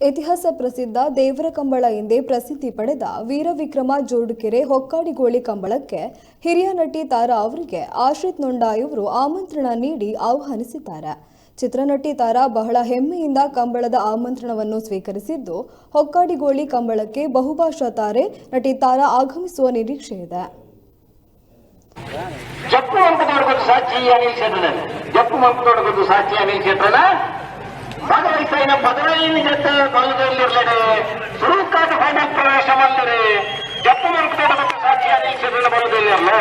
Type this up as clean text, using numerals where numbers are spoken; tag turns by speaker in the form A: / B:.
A: ಇತಿಹಾಸ ಪ್ರಸಿದ್ಧ ದೇವರ ಕಂಬಳ ಎಂದೇ ಪ್ರಸಿದ್ಧಿ ಪಡೆದ ವೀರವಿಕ್ರಮ ಜೋಡುಕೆರೆ ಹೊಕ್ಕಾಡಿಗೋಳಿ ಕಂಬಳಕ್ಕೆ ಹಿರಿಯ ನಟಿ ತಾರಾ ಅವರಿಗೆ ಆಶ್ರಿತ್ ನೊಂಡಾಯ್ ಅವರು ಆಮಂತ್ರಣ ನೀಡಿ ಆಹ್ವಾನಿಸಿದ್ದಾರೆ. ಚಿತ್ರನಟಿ ತಾರಾ ಬಹಳ ಹೆಮ್ಮೆಯಿಂದ ಕಂಬಳದ ಆಮಂತ್ರಣವನ್ನು ಸ್ವೀಕರಿಸಿದ್ದು, ಹೊಕ್ಕಾಡಿಗೋಳಿ ಕಂಬಳಕ್ಕೆ ಬಹುಭಾಷಾ ತಾರೆ ನಟಿ ತಾರಾ ಆಗಮಿಸುವ ನಿರೀಕ್ಷೆ ಇದೆ.
B: ಭಾಗವಹಿಸಿದ 15 ಜೊತೆ ಕಾಲದಲ್ಲಿರಲಡೆ ಸುರುಕಾಟ ಫೈನಲ್ ಪ್ರವೇಶ ಮಾಡಿದರೆ ಜಪ್ಪು ಮಂಕುತೋಟ ಮತ್ತು ಸಾಕ್ಷಿ ಅನಿಲ್ ಕ್ಷೇತ್ರದ ಬಲದಲ್ಲಿರಲು